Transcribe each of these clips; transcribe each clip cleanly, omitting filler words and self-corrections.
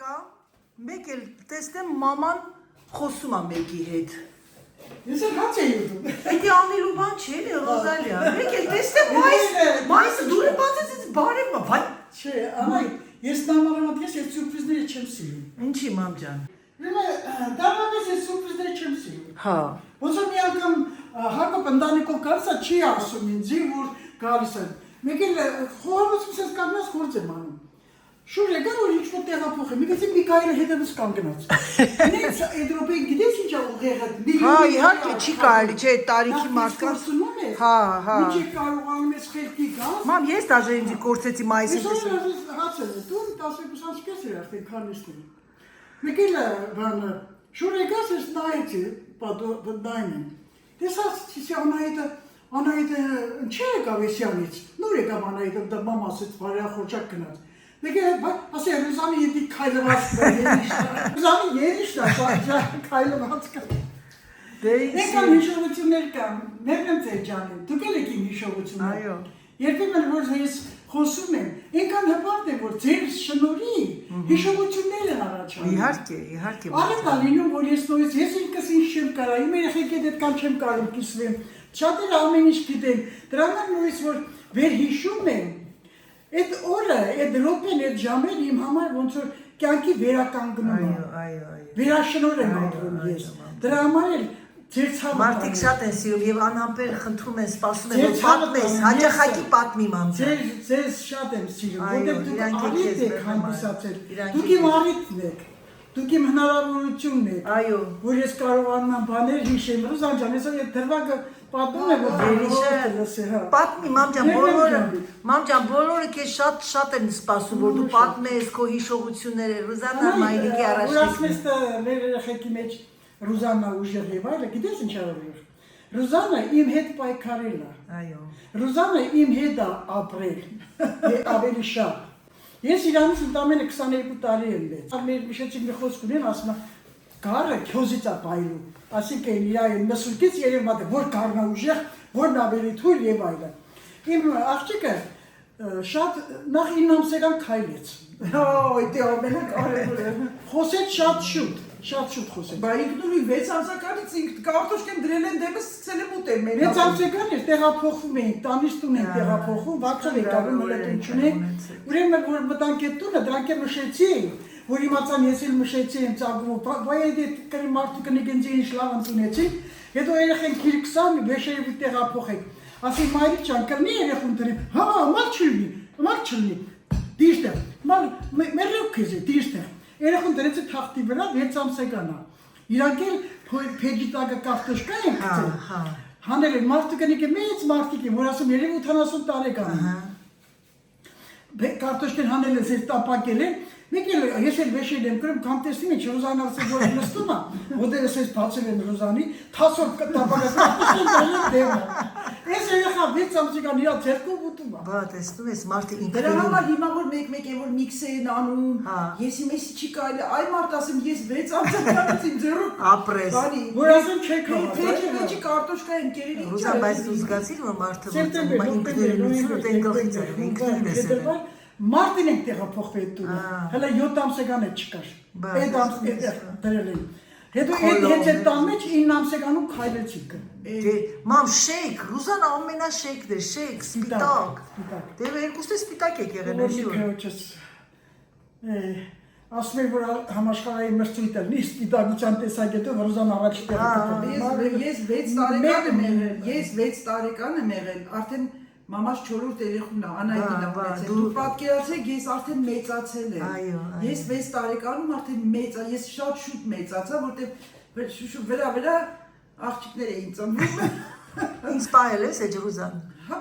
կա, մեկ էլ տեսնեմ մաման խոսում է մեկի հետ։ Ես էլ հաց էի ուտում։ Էդի անելու բան չէ, էլի Ռոզալիա։ Մեկ էլ տեսնեմ մայիսը դուրը բացեց բարև է, վայ։ Չէ, անայ, ես նամարամատ ես այդ սուրպրիզները չեմ սիրում։ Ինչի մամ ջան։ Դարավես այս սուրպրիզները չեմ սիրում։ Հա։ Ոնց որ մի անգամ Հակոբ ընտանիքով գալիս է չի ասում ինձ, որ գալիս են։ Մեկ էլ խոհարոցում ես կանգնած գործ եմ անում։ Շուր եկա որ ինչ-որ տեղափոխեմ, մի քիչ Միքայելը հետևս կանգնած։ Ինձ այդ րոպեին գիտես ինչ ա ուղեղը։ Հա, իհարկե չի կարելի, չէ, տարիքի մարդկանց։ Հա, հա։ Ինչ կարողանում ես խելքի գալ։ Մամ, ես դաժե ինձ կորցեցի մայիսի Ես հացել եմ, դու 12 կես էր արդեն քանիստում։ Մեկ էլ բանը, շուր եկաս ես նայեցի, նայում եմ։ Տեսած ճիշտ Անահիտը չէ եկավ Էսյանից, նոր եկավ Անահիտը, դա մամասից բարեախորժակ գնաց։ Մեկ էլ ասի Ռուզանի եդի քայլված Ռուզանի երիշն է, քայլված կա։ Դե Եկան հիշողություններ կան, ներնեմ ձեր ջանին, դուք էլ եք իմ հիշողություններ։ Այո։ Երբեմն որ ես խոսում եմ, այնքան հպարտ է, որ ձեր շնորհի հիշողություններ են առաջանում։ Իհարկե։ Արդ է լինում, որ ես նույնիսկ ես ինքս ինչ չեմ կարա, իմ երեխեքդ այդքան չեմ կարող կիսվեմ։ Շատերը ամեն ինչ գիտեն, դրանով նույնիսկ որ վեր հիշում եմ, այդ օրը, այդ րոպեն, այդ ժամերը իմ համար ոնց որ կյանքի վերականգնում է։ Այո։ Վերաշնորհ եմ ապրում ես։ Դրա համար էլ ձեր ցավը Մարդիկ շատ են սիրում եւ անհամբեր խնդրում են, սպասում են, որ պատմես, հաճախակի պատմի մամ ջան։ Ձեզ շատ եմ սիրում, Այո, որտեղ դուք իրանք առիթ եք հանդիսացել։ Իրանք Դուք իմ առիթն եք։ Դուք իմ հնարավորությունն եք։ Այո։ Որ ես կարողանամ եմ բաներ հիշեմ։ Ռուզան ջան, ես այդ դրվագը պատմում եմ, որ Վերիշը պատմի մամ ջան, բոլորը քեզ շատ են սպասում, որ դու պատմես քո հիշողությունները, Ռուզաննա մայրիկի առաջնիկն։ Ուրասմեստը մեր երեխեքի մեջ Ռուզաննա ուժեղ եւ այլը, գիտես ինչ արել։ Ռուզաննա իմ հետ պայքարել է։ Այո։ Ռուզաննա իմ հետ է ապրել, ավելի շատ։ Ես իրանից ընդամենը 22 տարի եմ մեծ։ Մեր միշեցին մի խոսք ունեն, ասում է, գարը քյոզից է բայլում։ Այսինքն իրա են մսուկից երևաται, որ գարն է ուժեղ, որն ավելի թույլ եւ այլն։ Իմ աղջիկը շատ նախ 9 ամսական քայլեց։ Հա, դա ամենակարևորը։ Խոսեց շատ շուտ խոսեց։ Բա ինքնուրույն 6 ամսականից ինքն կարտոշկեն դրել են դեմս սկսել եմ ուտել մեր 6 ամսական էր տեղափոխվում էին, տանից տուն են տեղափոխվում, վարձով եկավ մոլետուն չունեն։ Ուրեմն որ մտանք այդ տունը, դրանք էլ մշեցի, որ իմացան ես էլ մշեցի եմ ծագում, բայ այդ կրի մարդու կնիգենձի ինչ լավ ընդունեցի, հետո երեխեն քիր 20 վեշերի տեղափոխեք։ Ասի մայրիկ ջան, կրնի երեխուն դրեմ։ Հա, մալ չլինի։ Դիշտեղ։ Մերրու քեզ դիշտեղ։ Երեխուն դրեցի թախտի վրա 6 ամսական է։ Իրանք էլ փեջիտակը կարտոշկա են գցել։ Հա։ Հանել են մարդիկը մեծ մարդիկ են, որ ասում երևի 80 տարեկան են։ Կարտոշկեն հանել են, ձեր տապակել են։ Մեկ էլ ես էլ վեշել եմ կրում, կամ տեսնում եք Ռուզանն ասել որ նստում է, ոտերս ես բացել են Ռուզանի, թասով տապակը կարտոշկեն դրել դեմը։ Ես երեխա 6 ամսական իրա ձեռքով ուտում է։ Բա տեսնում ես մարդը Դրա ինքնուրույն։ համար հիմա որ մեկ են որ միքս են անում, եսի մեսի չի կարելի, այ մարդ ասեմ ես 6 ամսականից իմ ձեռով Ապրես։ Որ ասեմ չեք Փեջի կարտոշկա են կերերի ինչ Ռուզան, բայց դու զգացիր որ մարդը ինքնուրույնությունը դեն գլխից է, ինքնուրույն է սերել։ Մարտին ենք տեղափոխվել տունը։ Հələ 7 ամսական է չկար։ Այդ ամսը դրել են։ Հետո այդ տան մեջ 9 ամսականում քայլեցինք։ Դե մամ շեյք, Ռուզան ամենաշեյքն է, շեյք, սպիտակ։ Դե երկուսը սպիտակ եք եղել, էլի որ։ Ասում են որ համաշխարհային մրցույթը լինի սպիտակության տեսակետով Ռուզան առաջ տեղը։ Ես 6 տարեկան եմ եղել, ես 6 տարեկան եմ եղել, արդեն մամաս 4-րդ երեխուն է, Անահիտն է ունեցել։ Դու պատկերացրեք, ես արդեն մեծացել եմ։ Ես 6 տարեկանում արդեն մեծա, ես շատ շուտ մեծացա, որտեղ վրա աղջիկներ էին ծնվում։ Ինձ պահել ես էջ Ռուզան։ Հա,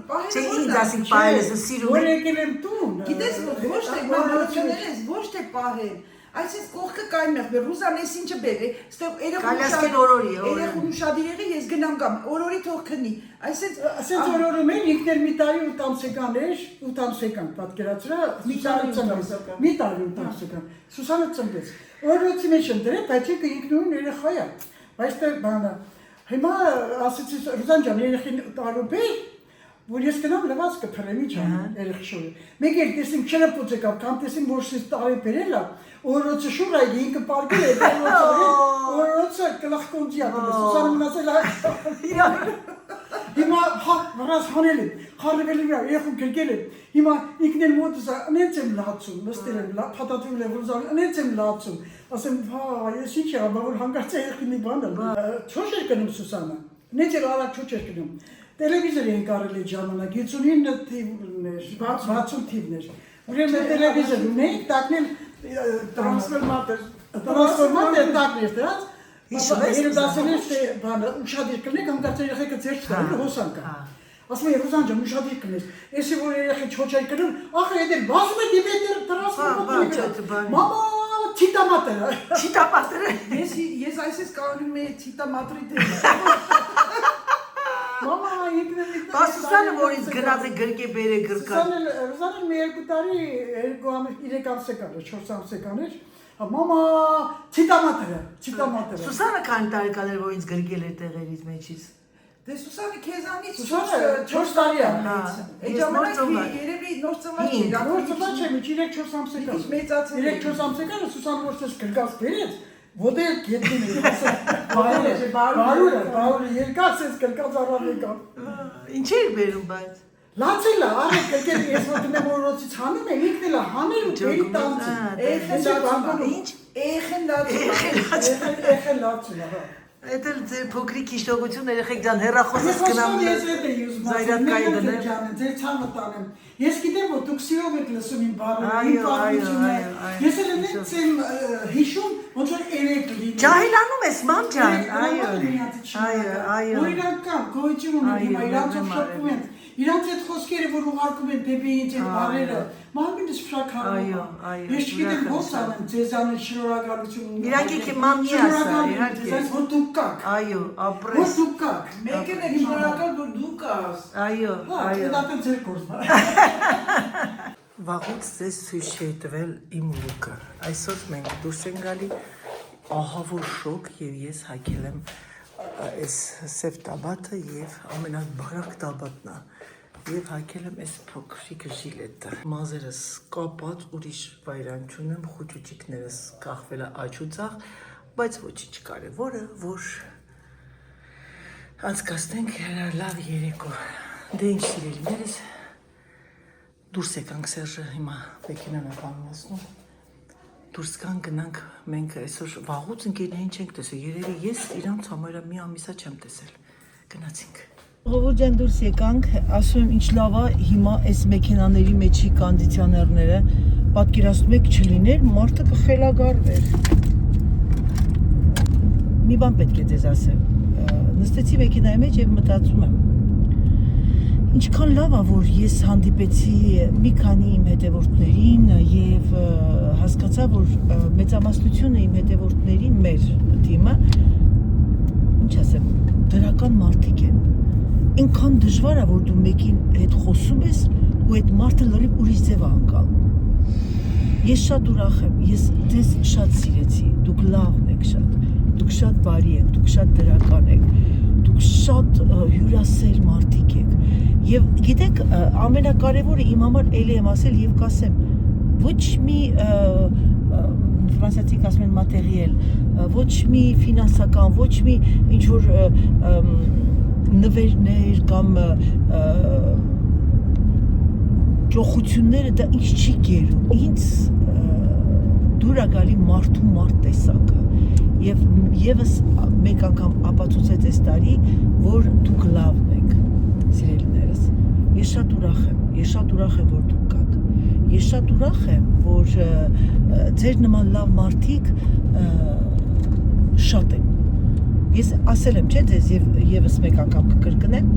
պահել Չէ, ինձ ասին պահել ես, սիրում Որ եմ։ եկել եմ տուն։ Գիտես ոչ թե մամաություններս ոչ թե պահել, այսինքն կողքը կային մեղ Ռուզան էս ինչը բեր է, ստեղ երեխուն ուշադիր եղի, ես գնամ գամ, օրորի թող քնի, այսինքն օրորում են ինքներ մի տարի 8 ամսական էր, 8 ամսական պատկերացրա, մի տարի 8 ամսական, Սուսանը ծնվեց, օրորոցի մեջ եմ դրել, բայց ինքնուրույն երեխա է, բայց դե բանը, հիմա ասեցի Ռուզան ջան երեխին տարուբեր, որ ես գնամ լվաց կփրեմ ի՞նչ անեմ երեխշորը։ Մեկ էլ տեսին չրպոց եկավ, կամ տեսին որ սից տարի բերել է, օրոցը շուր այ ինքը պարկել է, օրոցը կլախկոնջի ա դες, Սուսանը մնացել է։ Հիմա վրաս հանել եմ, խարվել եմ, երեխում կրկել եմ, հիմա ինքն էլ մոտս անենց եմ լացում, նստել եմ, փաթաթվում եմ, որ անենց եմ լացում, ասեմ, ես ինչ եղա, բա որ հանգարց երեխին մի բան եմ, չոշ էր կնում Սուսանը, նենց էլ արագ չոչ էր կնում, տելևիզոր ենք արել այդ ժամանակ, 59 թիվներ, 60 թիվներ, ուրեմն տելևիզոր ունեինք, տակնել տրանսֆորմատոր տակներ դրած, երդասերից բանը ուշադիր կլնեք, հանկարծ երեխեքը ձեր չտարել, հոսան կա։ Ասում է Ռուզան ջան, ուշադիր կլնես, եսի որ երեխի չոչայ կնում, ախր եդել բազում է դիմետր տրանսֆորմատոր, մամա թիտամատերը։ Թիտամատերը։ Ես այսպես կարողանում եմ թիտամատրի դեմ։ Մամա ինքն Բա Սուսանը որ ինձ գնաց է գրկե բերե գրկան։ Ռուզանը մի 2 տարի, 2 ամիս, 3 ամսեկ էր, 4 ամսեկ էր, մամա թիտամատերը։ Սուսանը քանի տարեկան էր որ ինձ գրկել էր տեղերից մեջից։ Դե Սուսանը քեզանից Սուսանը 4 տարի է։ Այդ ժամանակ երևի նոր ծնված չէր, Նոր ծնված չէ, մի 3-4 ամսեկ է։ մեծացել 3-4 ամսեկ է, Սուսանը որ ցես գրկած բերեց, ոտել գետին է, ասա, բարուրը, երկած ես գրկած առավեկա։ Ինչ էր բերում բայց։ Լացել է, արեք գրկել ես որ դնեմ օրոցից հանում եմ, ինքն էլ է հանել ու բերի տանցի։ Էխեն լացել է, հա։ Այդ էլ ձեր փոքրիկ հիշողություն երեխեք ջան հեռախոսից գնամ զայրատկայի դնել։ Ձեր ցանը տանեմ։ Ես գիտեմ որ դուք սիրով եք լսում իմ բառերը։ Ես էլ նենց եմ հիշում ոնց որ երեք լինի։ Ջահելանում ես մամ ջան։ Այո։ Օրինակ կա, գոյություն ունի հիմա իրանցով շփվում են։ Իրանց այդ խոսքերը որ ուղարկում են դեպի ինձ այդ բառերը, մամինս շփրականում։ Ես չգիտեմ ո՞նց անեմ, ձեզանից շնորհակալություն ունեմ։ Իրանք եք մամի ասա, իհարկե։ Ձեզ որ դուք կաք։ Այո, ապրես։ Որ դուք կաք։ Մեկն է շնորհակալ որ դու կաս։ Այո, այո։ Դա դե ձեր գործն է։ Վաղուց ձեզ ցույց չի տվել իմ լուկը։ Այսօր մենք դուրս ենք գալի ահա որ շոկ եւ ես հագել եմ այս սև տաբատը եւ ամենաբարակ տաբատն է։ Եվ հագել եմ այս փոքրիկ ժիլետը։ Մազերս կապած, ուրիշ վայրան չունեմ, խուճուճիկներս կախվել է աչուծաղ, բայց ոչինչ կարևորը, որ անցկացնենք լավ երեկո։ Դե ինչ սիրելիներս, դուրս եկանք Սերժը հիմա մեքենան է կանգնեցնում։ Դուրս կան գնանք մենք այսօր վաղուց ընկերներին չենք տեսել, երևի ես իրանց համարը մի ամիսա չեմ տեսել։ Գնացինք։ Ողորկ ջան դուրս եկանք, ասում եմ ինչ լավ է հիմա այս մեքենաների մեջի կոնդիցիոներները պատկերացնում եք չլիներ, մարդը կխելագարվեր։ Մի բան պետք է ձեզ ասեմ։ Նստեցի մեքենայի մեջ եւ մտածում եմ ինչքան լավ է որ ես հանդիպեցի մի քանի իմ հետևորդներին եւ հասկացա որ մեծամասնությունը իմ հետևորդների մեր թիմը ինչ ասեմ դրական մարդիկ են այնքան դժվար է որ դու մեկին հետ խոսում ես ու այդ մարդը լրիվ ուրիշ ձև է անցալ ես շատ ուրախ եմ ես ձեզ շատ սիրեցի դուք լավն եք դուք շատ բարի եք դուք շատ դրական եք դուք շատ հյուրասեր մարդիկ եք եւ գիտեք ամենակարևորը իմ համար էլի եմ ասել եւ կասեմ ոչ մի ֆրանսիացիք ասում են մատերիալ ոչ մի ֆինանսական ոչ մի ինչ որ նվերներ կամ ճոխությունները դա ինչ չի գերում ինձ դուր է գալի մարդու մարդ տեսակը եւ եւս մեկ անգամ ապացուցեց այս տարի որ դուք լավն եք սիրելիներս ես շատ ուրախ եմ որ դուք կաք ես շատ ուրախ եմ որ ձեր նման լավ մարդիկ շատ են ես ասել եմ չէ ձեզ եւս մեկ անգամ կկրկնեմ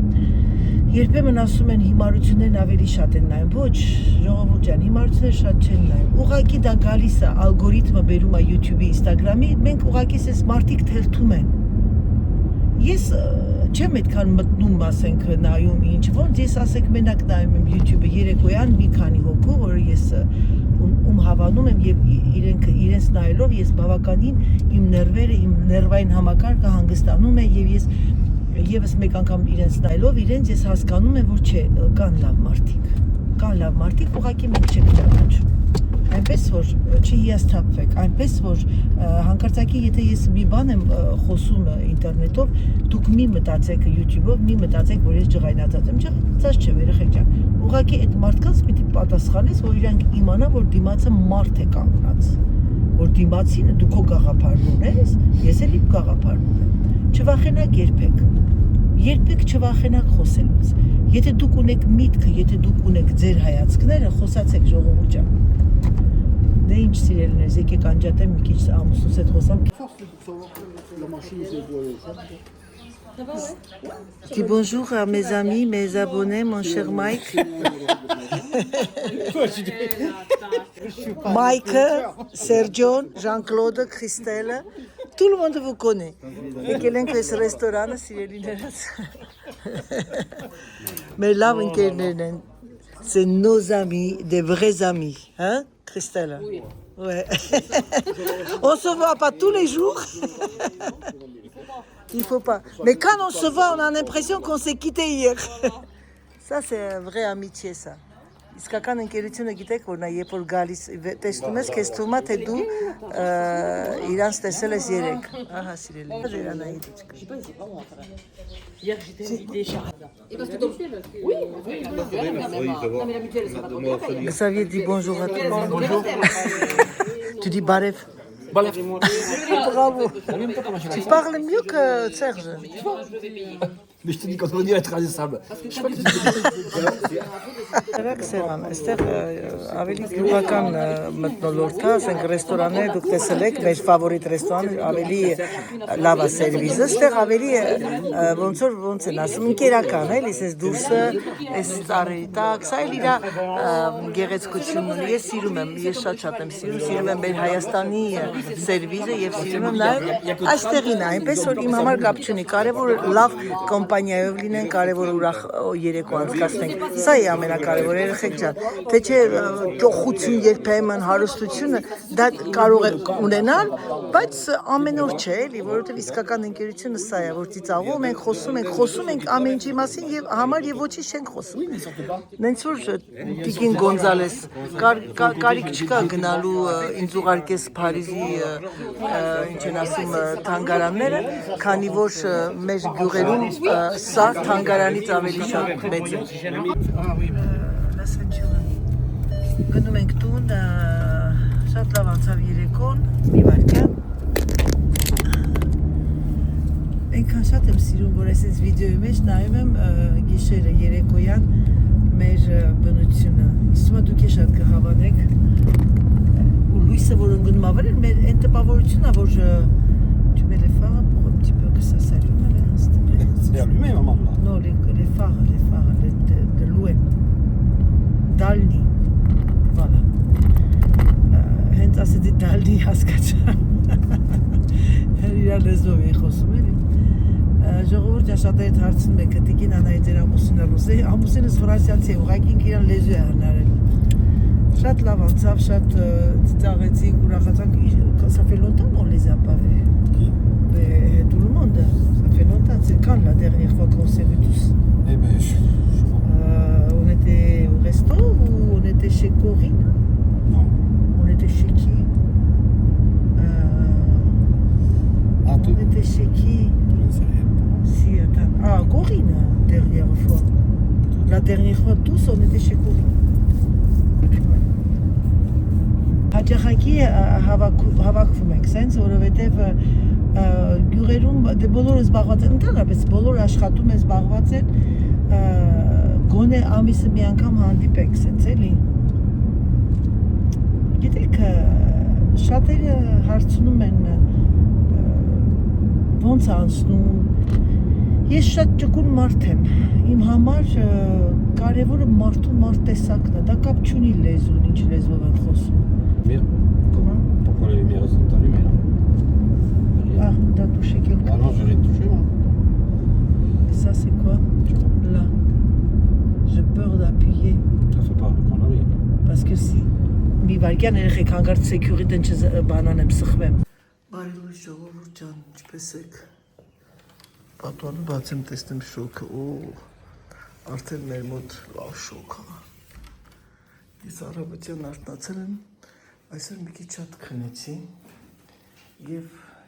երբեմն ասում են հիմարություններն ավելի շատ են նայում ոչ ժողովուրդ ջան հիմարությունները շատ չեն նայում ուղղակի դա գալիս է ալգորիթմը բերում է YouTube-ի Instagram-ի մենք ուղղակի էս մարդիկ թերթում են ես չեմ այդքան մտնում ասենք նայում ինչ ոնց ես ասենք մենակ նայում եմ YouTube-ը երեկոյան մի քանի հոգու որ ես ում հավանում եմ եւ իրենց նայելով ես բավականին իմ ներվերը իմ ներվային համակարգը հանգստանում է եւ ես Եվս մեկ անգամ իրենց նայելով, իրենց ես հասկանում եմ, որ չէ, կան լավ մարդիկ, ուղղակի մենք չենք ճանաչում։ Այնպես որ չհիասթափվեք, այնպես որ հանկարծակի եթե ես մի բան եմ խոսում ինտերնետով, դուք մի մտածեք YouTube-ով, մի մտածեք, որ ես ջղայնացած եմ, ջղայնացած չէ, երեխեք ջան։ Ուղղակի այդ մարդկանց պիտի պատասխանես, որ իրանք իմանա, որ դիմացը մարդ է կանգնած, որ դիմացինը դու քո գաղափարն ունես, ես էլ իմ գաղափարն ունեմ։ Չվախենակ երբեք չվախենակ խոսելուց։ Եթե դուք ունեք միտքը, եթե դուք ունեք ձեր հայացքները, խոսացեք ժողովուրդ ջան։ Դե ինչ սիրելիներս, եկեք անջատեմ մի քիչ ամուսնուս հետ խոսամ։ Dis bonjour à mes amis, mes abonnés, mon cher Mike. Mike, Sergio, Jean-Claude, Christelle, tout le monde vous connaît. Et quelqu'un qui est ce restaurant, mais là, c'est nos amis, des vrais amis, hein, Christelle? Oui. Ouais. On se voit pas tous les jours. Il faut pas. Mais quand on se voit, on a l'impression qu'on s'est quitté hier. Ça, c'est une vraie amitié, ça. Իսկական ընկերությունը գիտեք որ նա երբ որ գալիս տեսնում ես քեզ թվում է թե դու իրանց տեսել ես երեք ահա սիրելի Hier, j'étais invitée chez Rada. Et parce que donc, oui, Xavier dit bonjour à tout le monde. Bonjour. Tu dis Barev. Bravo. Tu parles mieux que Serge. Mais je te dis quand on dit être responsable. Այստեղ ավելի գյուղական մթնոլորտ է, ասենք ռեստորաններ դուք տեսել եք, մեր ֆավորիտ ռեստորանը ավելի լավ է սերվիզը, այստեղ ավելի ոնց են ասում, ընկերական է, էս դուրսը, էս ծառերի տակ, սա էլ իր գեղեցկությունն ունի, ես սիրում եմ, ես շատ եմ սիրում եմ մեր Հայաստանի սերվիզը եւ սիրում եմ նաեւ այստեղին է, այնպես որ իմ համար կապ չունի, կարևոր լավ կոմպանիայով լինեն, կարևոր ուրախ երեկո անցկացնենք, սա է ամենակարևորը երեխեք ջան, թե չէ ճոխություն երբեմն հարստությունը դա կարող է ունենալ, բայց ամեն օր չէ, էլի, որովհետև իսկական ընկերությունը սա է, որ ծիծաղում ենք, խոսում ենք ամեն ինչի մասին եւ համար եւ ոչինչ չենք խոսում։ Նենց որ Տիկին Գոնզալես կարիք չկա գնալու ինձ ուղարկես Փարիզի ինչ են ասում թանգարանները, քանի որ մեր գյուղերում սա թանգարանից ավելի շատ մեծ է։ Գնում ենք տուն, շատ լավ անցավ երեկոն, մի վարկյան։ Այնքան շատ եմ սիրում, որ այսպես վիդեոյի մեջ նայում եմ գիշերը երեկոյան մեր բնությունը։ Իսկույն դուք է շատ կհավանեք։ Ու լույսը, որ ընկնում ավեր, մեր այն տպավորությունն է, որ tu mets les phares pour un petit peu que ça s'allume là. C'est allumé, maman, là. Non, les phares de loin. Դալնի, voilà, հենց ասեցի դալնի հասկացա, իրար լեզվով էի խոսում էլի, ժողովուրդ շատերդ հարցնում եք, տիկին անայի ձեր ամուսինը ռուս է, ամուսինս ֆրանսիացի է, ուղղակի ինքը իրան լեզու է հնարել, շատ լավ անցավ, շատ ծիծաղեցինք, ուրախացանք, ça fait longtemps on les a pas vus, tout le monde, ça fait longtemps, c'est quand la dernière fois qu'on s'est vus tous? Eh ben, On était au resto ou on était chez Corinne? non. On était chez qui? Ah, tout. On était chez qui? Je ne sais rien. Si, attends. Ah, Corinne, dernière fois. La dernière fois, tous, on était chez Corinne. Հաճախակի հավաքվում ենք, սենց, որովհետև գյուղերում բոլորը զբաղված են, ընդհանրապես բոլորը աշխատում են, զբաղված են, գոնե ամիսը մի անգամ հանդիպենք, սենց էլի։ Գիտեք, շատերը հարցնում են ոնց անցնում։ Ես շատ ճկուն մարդ եմ։ Իմ համար կարևորը մարդու մարդ տեսակն է, դա կապ չունի լեզուն, ինչ լեզվով են խոսում։ Lumière. Comment? Pourquoi les lumières sont allumées, là? Ah, t'as touché quelque Ah non, j'ai rien touché, moi. Et ça, c'est quoi? Là. J'ai peur d'appuyer. Ça fait pas connerie. Parce que si մի վարկյան երեխեք հանգարց սեկյուրիտեն չբանան եմ սխվեմ։ Բարի լույս ժողովուրդ ջան, ինչպես եք։ Պատուանը բաց եմ տեսնեմ շոքը, արդեն մեր մոտ լավ շոք է։ Ես առավոտյան արթնացել եմ, այսօր մի քիչ շատ քնեցի և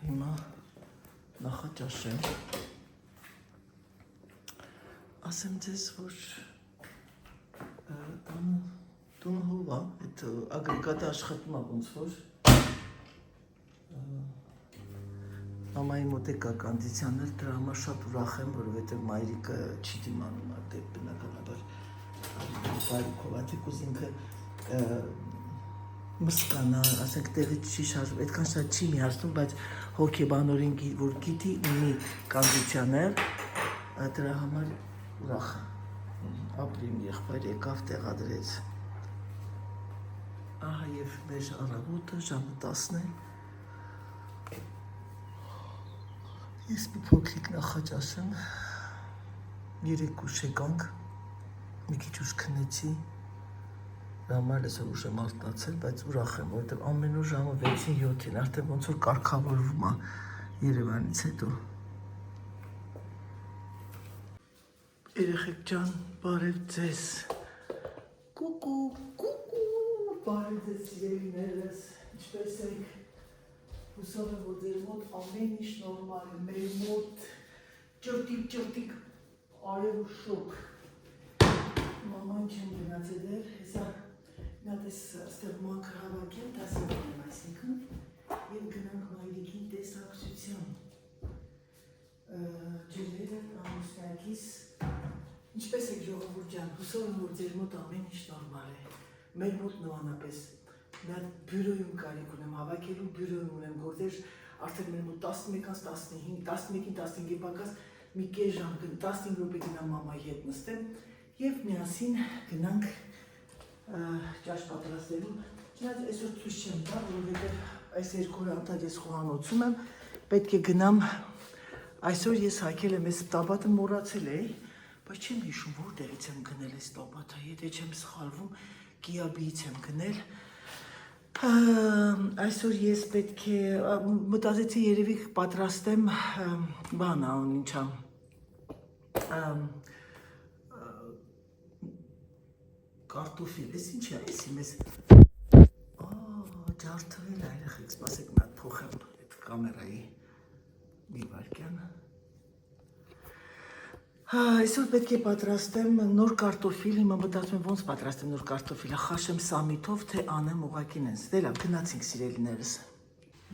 հիմա նախաճաշեմ։ Ասեմ ձեզ, որ տունը հով է, այդ ագրեգատը աշխատում է ոնց որ։ Մամայի մոտ է կա կոնդիցիոներ, դրա համար շատ ուրախ եմ, որովհետև մայրիկը չի դիմանում դեպ բնականաբար բարիքով, թե կուզինքը մսկանա, ասենք տեղից չի շարժվում, այդքան շատ չի միացնում, բայց հոգեբանորեն որ գիտի ունի կոնդիցիոներ, դրա համար ուրախ եմ։ Ապրիմ եղբայր եկավ տեղադրեց։ Ահա և մեր առավոտը ժամը 10 է։ Ես մի փոքրիկ նախաճաշեմ, 3 ուշ եկանք, մի քիչ ուշ քնեցի, դրա համար այսօր ուշ եմ արթնացել, բայց ուրախ եմ, որովհետև ամեն օր ժամը 6-7-ին, արդեն ոնց որ կարգավորվում է Երևանից հետո։ Երեխեք ջան, բարև ձեզ։ Կուկու, բարև ձեզ սիրելիներս, ինչպես եք։ Հուսով եմ, որ ձեր մոտ ամեն ինչ նորմալ է, մեր մոտ ճրտիկ արև ու շոկ։ Մաման չեմ գնացել էր, հեսա նա տես ստեղ մաքր հավաքեմ, տասնիք եմ այսինքն, և գնանք մայրիկին տեսակցության։ Ջրերը ամուսնակիս, ինչպես եք ժողովուրդ ջան, հուսով եմ, որ ձեր մոտ ամեն ինչ նորմալ է, մեր մոտ նմանապես։ Նա բյուրոյում կարիք ունեմ, հավաքելու բյուրոյում ունեմ գործեր, արդեն մեր մոտ 11-15 պակաս մի կես ժամ, 15 րոպե գնամ մամայի հետ նստեմ և միասին գնանք ճաշ պատրաստելու։ Չնայած այսօր ցույց չեմ տա, որովհետև այս 2 օր անտար ես խոհանոցում եմ, պետք է գնամ, այսօր ես հագել եմ այս տաբատը մոռացել էի, բայց չեմ հիշում որտեղից եմ գնել այս տաբատը, եթե չեմ սխալվում, Կիաբիից եմ գնել։ Այսօր ես պետք է մտածեցի երևի պատրաստեմ բան ան ինչա կարտոֆիլ, ես ինչ է այսի մեզ ջարդվել է երեխեք, սպասեք մի հատ փոխեմ այդ կամերայի մի վայրկյան։ Այսօր պետք է պատրաստեմ նոր կարտոֆիլ, հիմա մտածում եմ ոնց պատրաստեմ նոր կարտոֆիլը, խաշեմ սամիթով, թե անեմ ուղղակի նենց, դե լավ, գնացինք սիրելիներս։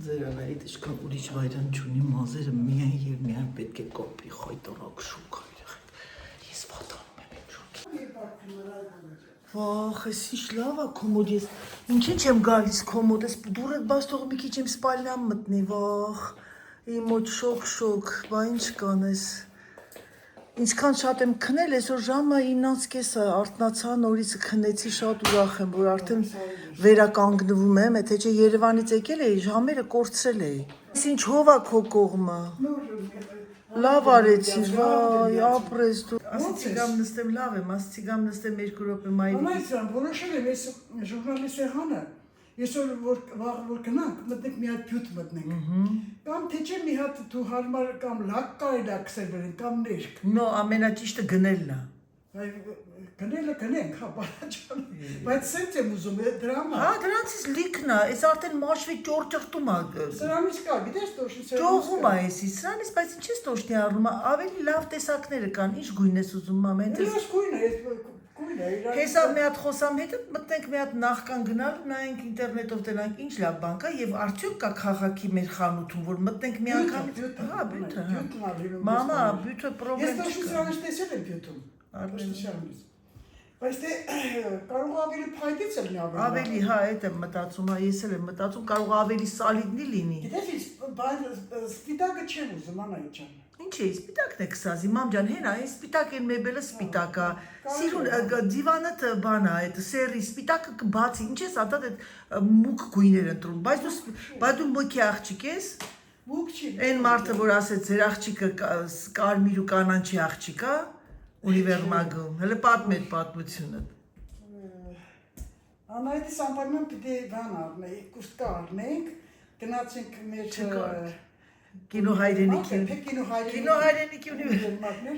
Ձեր Անահիտ ինչքան ուրիշ վայրան չունի, մազերը միայն և միայն պետք է կոպի, խայտորակ շուկ է երեխեք, ես վատանում եմ այդ շուկի։ Վախ, ես ինչ լավ է կոմոդ, ես ինչ եմ գալիս կոմոդ, ես դուրդ բաց թող մի քիչ իմ սպալնյան մտնի, վախ, իմ մոտ շոկ, բա ինչ կանես։ Ինչքան շատ եմ քնել, այսօր ժամը 9:30 արթնացա, նորից քնեցի, շատ ուրախ եմ, որ արդեն վերականգնվում եմ, եթե չէ Երևանից եկել էի, ժամերը կորցրել էի։ Ես ինչ հով է քո կողմը։ Լավ արեցիր, վայ, ապրես դու։ Ասեցի գամ նստեմ, լավ եմ, ասեցի գամ նստեմ 2 րոպե մայրիկի։ Անայցան, որոշել եմ ես ժուրնալիստ եղանը, Այսօր որ գնանք, մտնենք մի հատ բյութ մտնենք։ Կամ թե չէ մի հատ դու հարմար կամ լակ կարելի է քսել բերեն կամ ներք։ Նո, ամենաճիշտը գնելն է։ Գնելը գնենք, հա, բանաճան։ Բայց սենց եմ ուզում, դրա համար։ Հա, դրանցից լիքն է, այս արդեն մաշվի ճորճղտում է։ Սրանից կա, գիտես տոշի սրանից։ Ճողում է էսի, սրանից, բայց ինչ ես տոշնի առնում, ավելի լավ տեսակները կան, ինչ գույն ես ուզում ամեն տես։ Ես գույն է, Հեսա մի հատ խոսամ հետը մտնենք մի հատ նախքան գնալ, նայենք ինտերնետով դրանք ինչ լավ բան կա եւ արդյոք կա քաղաքի մեր խանութում, որ մտնենք մի անգամ։ Հա, բյութը։ Մամա, բյութը պրոբլեմ չկա։ Ես տոշի սրանից տեսել եմ բյութում։ Բայց դե կարող ավելի փայտից էլ լինի ավելի։ Ավելի, հա, այդ եմ մտածում, հա, ես էլ եմ մտածում, կարող ավելի սալիդնի լինի։ Գիտես, սպիտակը չեմ ուզում, Անահիտ ջան։ Ինչ է, սպիտակն է կսազի, մամ ջան, հենա, այս սպիտակ են մեբելը սպիտակ է, սիրուն դիվանը բան է, այդ սերի սպիտակը կբացի, ինչ ես ատատ այդ մուկ գույներ ընտրում, բայց դու մոքի աղջիկ ես, մուկ չի, այն մարդը, որ ասեց, ձեր աղջիկը կարմիր ու կանանչի աղջիկ է, ունիվերմագում, հələ պատմեր պատմությունը։ Անահիտի սամբարման պիտի բան առնենք, կուստկա առնենք, գնացինք մեր Կինո հայրենիքի։ Կինո հայրենիքի ունի։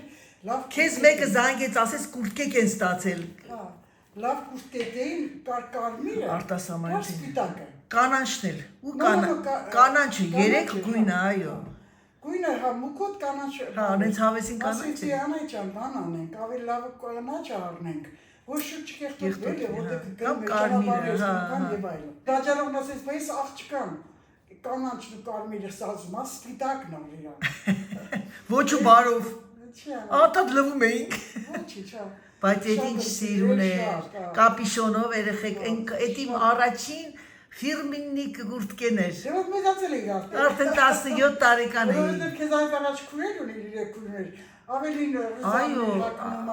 Լավ Քեզ մեկը զանգեց, ասես կուրտկեք են ստացել։ Հա, լավ կուրտկեին կարմիրը։ Արտասահմանցի։ Սպիտակը։ Կանանչն էլ ու Կանանչը, կանանչը երեք գույնը, այո։ Գույնը հա մուկոտ կանանչ։ Հա, անենց հավեսին կանանչ Ասեցի անայ ջան, բան անենք, ավելի լավ կանանչ առնենք։ Ոչ շուտ չկեղտել է, որտեղ կամ կարմիրը, հա, եւ այլն։ Դաջարողն ասեց, բայց աղջկան կանանչն ու կարմիրը սազումա սպիտակն ա իրան։ Ոչ ու բարով։ Չի ան։ Ատատ լվում էինք։ Ոչի, չա։ Բայց այդ ինչ սիրուն է, կապիշոնով երեխեք, այդ իմ առաջին ֆիրմիննիկ գուրտկեն էր։ Դե ո՞տ մեծացել եք արդեն։ Արդեն 17 տարեկան էի։ Որովհետև քեզ այս առաջ քուրեր ունի իրեք քուրեր։ Ավելին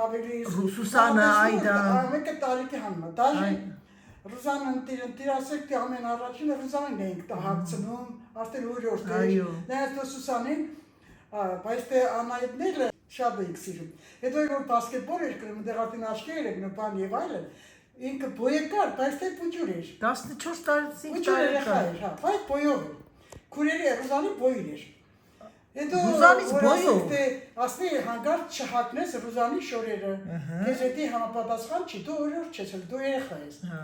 ավելի Սուսանա, Այդա։ Մեկը տարիքի հանմա։ Դաժե Ռուզանն տիրասեկտի ամեն առաջինը Ռուզանին էինք դա հացնում, արդեն օրորդ էր։ Նայած Սուսանին, բայց դե Անայդները շատ էինք սիրում։ Հետո որ բասկետբոլ էր գրում, դեռ արդեն աչքեր էր նպան եւ այլն։ Ինքը բոյեկար, բայց դե փուջուր էր։ 14 տարեկան։ Փուջուր էր, հա, բայց բոյով էր։ Քուրերի Ռուզանի բոյր էր։ Հետո Ռուզանից բոյով։ Դե ասնի հանգարտ չհակնես Ռուզանի շորերը։ Քեզ էդի համապատասխան չի, դու օրոր չես, դու երեխա ես։ Հա։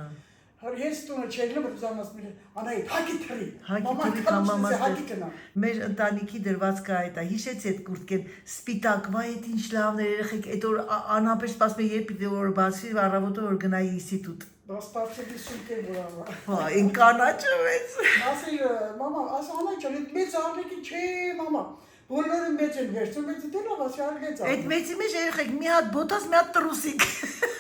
Ես տունը չելնում Ռուզան ասում էր, Անահիտ, հակի թռի։ Մեր ընտանիքի դրվածքը այդ է, հիշեցի այդ կուրտկեն, սպիտակ, վայ այդ ինչ լավն էր երեխեք, այդ օր անհապեր սպասում է երբ պիտի որ բացվի առավոտը որ գնայի ինստիտուտ։ Բայց պարծելի սունկ է որավա։ Հա, այն կանաչը մեծ։ Ասել, մամա, ասա Անահիտ ջան, այդ մեծ աղջիկի չէ, մամա։ Բոլորը մեծ են վերցում, մեծ դե լավ, ասի արգեց։ Այդ մեծի մեջ երեխեք մի հատ բոտաս, մի հատ տրուսիկ։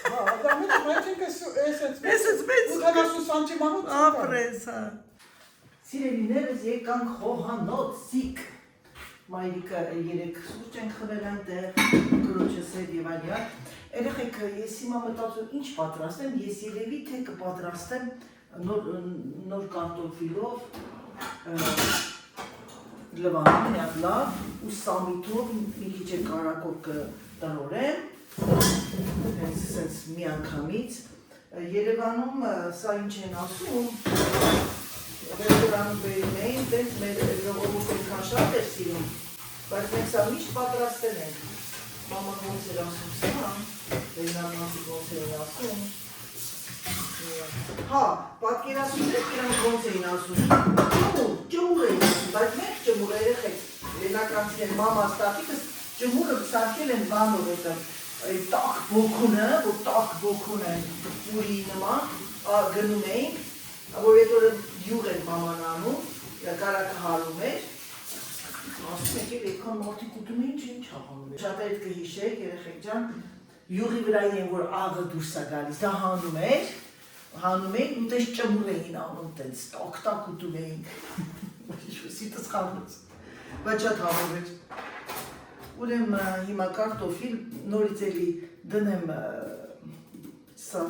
Հա, դա մեծ ինքը Էսենց մեծ։ 80 սանտիմանոց։ Ապրես, հա։ Սիրելիներս եկանք խոհանոցիկ։ Մայրիկը երեք սուրճ ենք խմել այնտեղ, կրոջս հետ եւ այլն։ Երեխեք, ես հիմա մտածում ինչ պատրաստեմ, ես երևի թե կպատրաստեմ նոր կարտոֆիլով լվանում միակ լավ ու սամիթով մի քիչ կարակով կտնորեմ, հենց մի անգամից, Երևանում սա ինչ են ասում, ռեստորանում բերում էին, տենց մեր ժողովուրդը ինքան շատ էր սիրում, բայց մենք սա միշտ պատրաստել ենք, մաման ոնց էր ասում սա, վերնարմանցիկ ոնց էր ասում, հա, պատկերացում եք իրանք ոնց էին ասում, ջմուր էին ասում, բայց մենք ջմուր երեխեք, լենականցին են մամաս տատիկս ջմուրը սարքել են բանով այդ տակ բոքունը, որ տակ բոքուն են պուրի նման գնում էինք, որ այդ օրը յուղ էր մաման անում, կարակը հարում էր, ասում եք էլ էքան մարդիկ ուտում էին ինչ հաղանում էր, շատ այդ կհիշեք երեխեք ջան, յուղի վրայի են, որ աղը դուրս է գալիս, դա հանում էին ու տես ճմուր էին անում տենց, տակ ուտում էինք, սիտս խանուց, բայց շատ համով էր։ Ուրեմ հիմա կարտոֆիլ նորից էլի դնեմ սա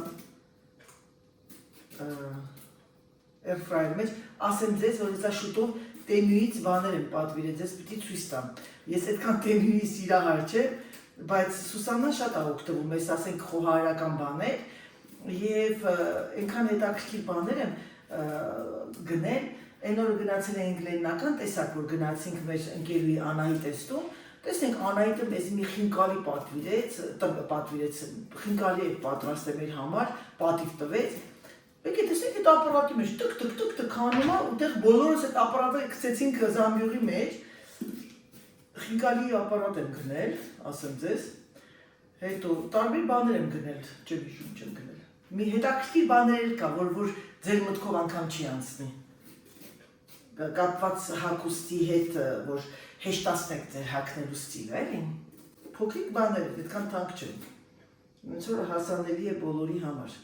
air-fryer մեջ, ասեմ ձեզ, որ ես շուտով տենյուից բաներ եմ պատվիրել, ձեզ պիտի ցույց տամ։ Ես այդքան տենյուի սիրահար չեմ, բայց Սուսաննան շատ է օգտվում, ես ասենք խոհարարական բաներ եւ այնքան հետաքրքիր բաներ եմ գնել, այն օրը գնացել էինք Լեննական, տեսակ որ գնացինք մեր ընկերուհի Անահի տեստում, տեսնենք Անահիտը մեզ մի խինկալի պատվիրեց, խինկալի է պատրաստել մեր համար, պատիվ տվեց, եկեք տեսնենք այդ ապարատի մեջ տկ հանում է, ուտեղ բոլորս այդ ապարատը գցեցինք զամբյուղի մեջ, խինկալի ապարատ եմ գնել, ասեմ ձեզ, հետո տարբեր բաներ եմ գնել, չեմ հիշում չեմ գնել, մի հետաքրքիր բաներ կա, որ ձեր մտքով անգամ չի անցնի, կապված հագուստի հետ, որ հեշտացնեք ձեր հագնելու ստիլը, էլի, փոքրիկ բաներ, այդքան թանկ չեն, ոնց որ հասանելի է բոլորի համար,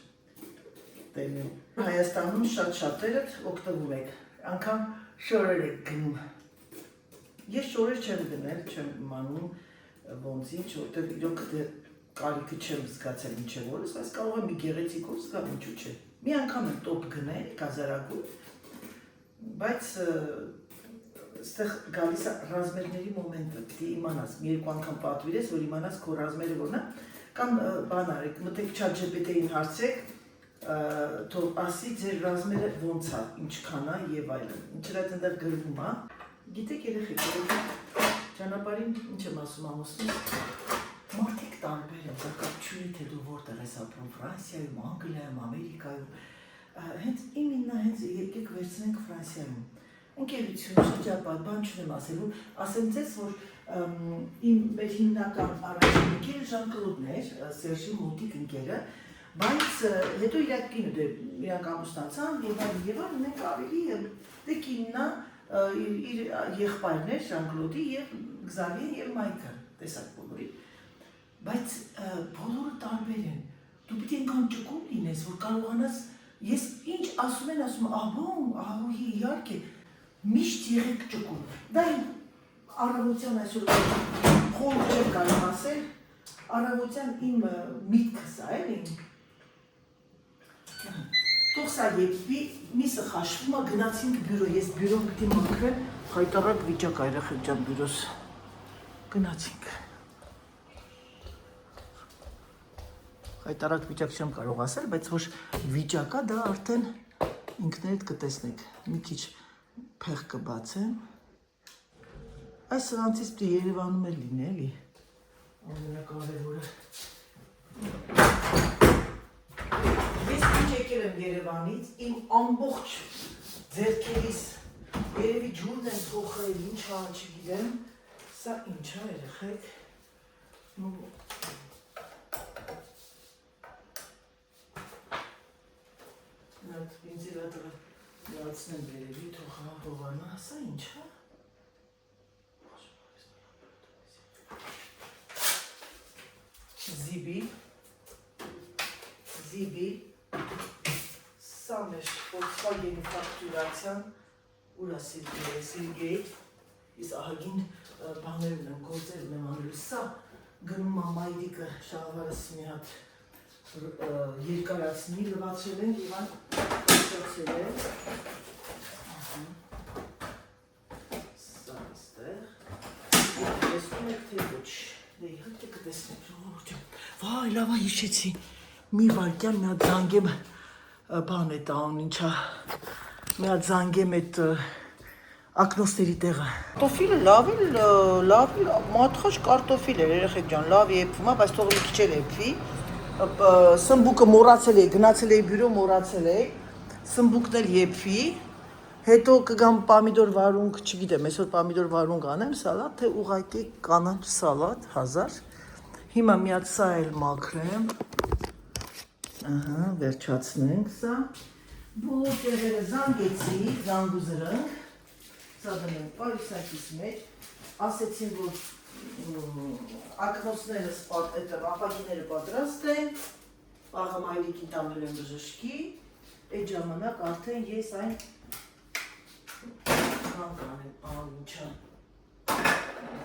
Հայաստանում շատ շատերը օգտվում եք, անգամ շորեր եք գնում, ես շորեր չեմ գնել, չեմ իմանում ոնց ինչ, որտեղ իրոք կարիքը չեմ զգացել ինչև որս, բայց կարող եմ մի գեղեցիկով զգամ ինչու չէ, մի անգամ եմ տոպ գնել, կազարակում, բայց ստեղ գալիս է ռազմերների մոմենտը, պիտի իմանաս, մի երկու անգամ պատվիրես, որ իմանաս քո ռազմերը որն է, կամ բան արեք, մտեք ChatGPT-ին հարցրեք, թող ասի ձեր ռազմերը ոնց է, ինչքան է եւ այլն, ինչր այդ ընդեղ գրվում է, Գիտեք երեխեք, ճանապարհին ինչ եմ ասում ամուսնուս, մարդիկ տարբեր են, կապչունի թե դու որտեղ ես ապրում, Ֆրանսիայում, Անգլիայում, Ամերիկայում, հենց իմիննա հենց եկեք վերցնենք Ֆրանսիայում, ընկերություն, շրջապատ, բան չունեմ ասելու, ասեմ ձեզ, որ մեր հիմնական առաջին ընկերը Ժան-Կլոդն էր, Սերժի մոտիկ ընկերը, բայց հետո իրակ կինը իրանք ամուսնացան եւ այլն, մենք ավելի դե կիննա իր եղբայրներ Ժան-Կլոդի եւ Գզավիեն եւ Մայքը, տեսակ բոլորի, բայց բոլորը տարբեր են, դու պիտի այնքան ճկուն լինես, որ կարողանաս, ես ինչ ասում են, ասում ահոհի իհարկե, միշտ եղեք ճկուն, դա իմ առավոտյան այսօր խոր չեմ կարող ասել, առավոտյան իմ միտքս է, թող սա եկվի, միսը խաշվում է, գնացինք բյուրո, ես բյուրոն գտի մաքրել, խայտարակ վիճակ այրախեք ջան բյուրոս, գնացինք, խայտարակ վիճակ չեմ կարող ասել, բայց որ վիճակա դա արդեն ինքներդ կտեսնեք, մի քիչ փեղ կբացեմ, այս սրանցից պիտի Երևանում էլ լինի, էլի, ամենակարևորը։ Ես ինչ եկել եմ Երևանից, իմ ամբողջ ձեռքերիս, երևի ջուրն եմ փոխել, ինչ հա, չգիտեմ, սա ինչ է երեխեք, նատ բինզիլատորը լացնեմ երևի, թող հա հովանա, սա ինչ է, Զիբի, սա մեր Volkswagen-ի ֆակտուրացիան, ուրա Սիլգեյթ, իս ահագին բաներն եմ, գործերն եմ անելու, սա գնում ամայդիկը շաղվարս մի հատ երկարացնի, լվացել են, և ան շացել են, սա իստեղ, տեսնում եք թե ոչ, դե իհարկե կտեսնեք ժողովուրդ ջան, վայ լավա հիշեցի, մի վարկյան մի հատ զանգեմ բան է տան ինչա, մի հատ զանգեմ էտ ակնոստերի տեղը, կարտոֆիլը լավ էլ մատխաշ կարտոֆիլ էր երեխեք ջան, լավ եփվում է, բայց թող մի քիչ էլ եփվի, սմբուկը մոռացել էի, գնացել էի բյուրո մոռացել էի, սմբուկն էլ եփվի, հետո կգամ պամիդոր վարունգ, չգիտեմ, այսօր պամիդոր վարունգ անեմ սալատ, թե ուղղակի կանաչ սալատ 1000, հիմա մի հատ սա էլ մաքրեմ, ահա, վերջացնենք սա, բոլոր տեղերը զանգեցի, զանգուզրնք, սա դնենք պարիսակիս մեջ, ասեցին, որ ակնոցները ապակիները պատրաստ են, պաղը մայրիկին տանել եմ բժշկի, այդ ժամանակ արդեն ես այն ինչա,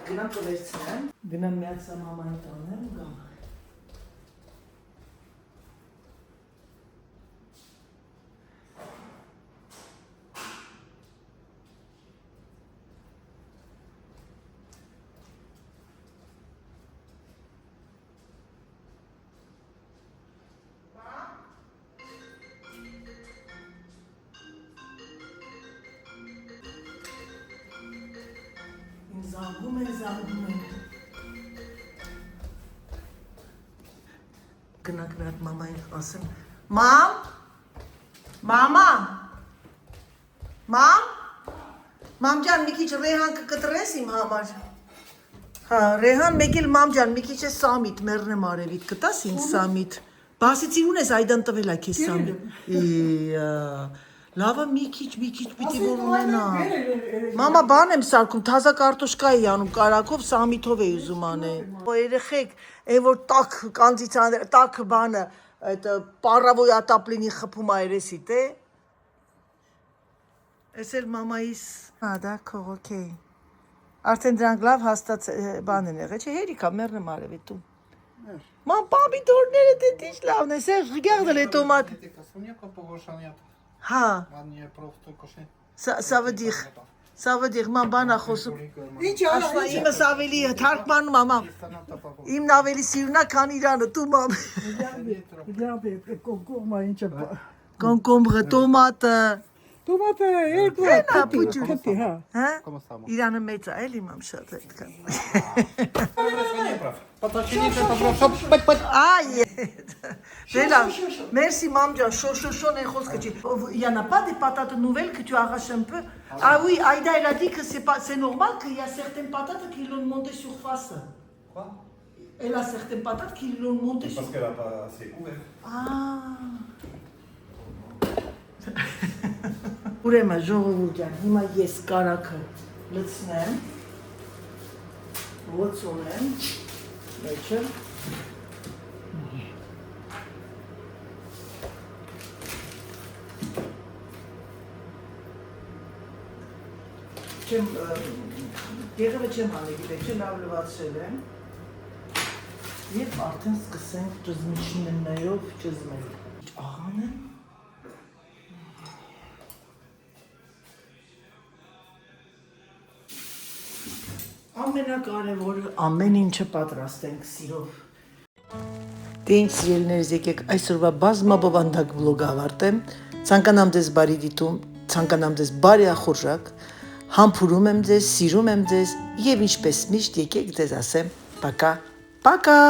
գնամ կվերցնեմ, գնամ միած սա մամային տանեմ, գամ։ Զանգում են, գնանք մի հատ մամային ասեմ, մամ ջան, մի քիչ Ռեհան կկտրես իմ համար, հա, Ռեհան, մեկ էլ մամ ջան, մի քիչ է սամիտ, մերնեմ արևիտ, կտաս ինձ սամիտ, բասիցի ուն ես այդան տվել ա քեզ սամիտ, լավը մի քիչ պիտի որ ունենա, մամա բան եմ սարքում, թազա կարտոշկա էի անում կարակով, սամիթով էի ուզում անել, երեխեք, այն որ տակ կանձիցան, տակ բանը, պարավոյ ատապլինի խպում այրեսիտ է, ես էլ մամայիս, դակով, ոքեյ, արդեն դրանք լավ հաստած բան են եղել, չէ հերիքա մերնեմ արևետում, ման պամիդորները դետ ինչ լավն է, սեղ գեղդել է տոմատ, հա, սա վդիղ, ման բան ախոսում, աշվա իմս ավելի թարգմանում ամամ, իմն ավելի սիրունա կան իրանը, տու մամ, կոնկոմբրը, տոմատը, Տոմատը երկու Հենա, հատ պուջուր։ քթի, հա։ Հա։ ¿Cómo estamos? Իրանը մեծ է, էլի մամ շատ այդքան։ Ay. Merci maman, chaud, les roses que tu. Il y en a pas des patates nouvelles que tu arraches un peu. Ah oui, Aïda elle a dit que c'est normal qu'il y a certaines patates qui l'ont monté surface. Quoi? Elle a certaines patates qui l'ont monté Parce surface. qu'elle n'a pas assez couvert. Ah. Ուրեմն ժողովուրդ, հիմա ես կարակը լցնեմ, լցոնեմ, մեջը, դեղևը չեմ հանի, գիտեք, լավ լվացրել եմ, և արդեն սկսենք ճզմիչներով ճզմել, աղան եմ, ամենակարևորը ամեն ինչը պատրաստենք սիրով։ Դե ինչ սիրելիներս, եկեք այսօրվա բազմաբովանդակ վլոգը ավարտեմ, ցանկանամ ձեզ բարի դիտում, ցանկանամ ձեզ բարի ախորժակ, համբուրում եմ ձեզ, սիրում եմ ձեզ եւ ինչպես միշտ եկեք ձեզ ասեմ, պակա, պակա։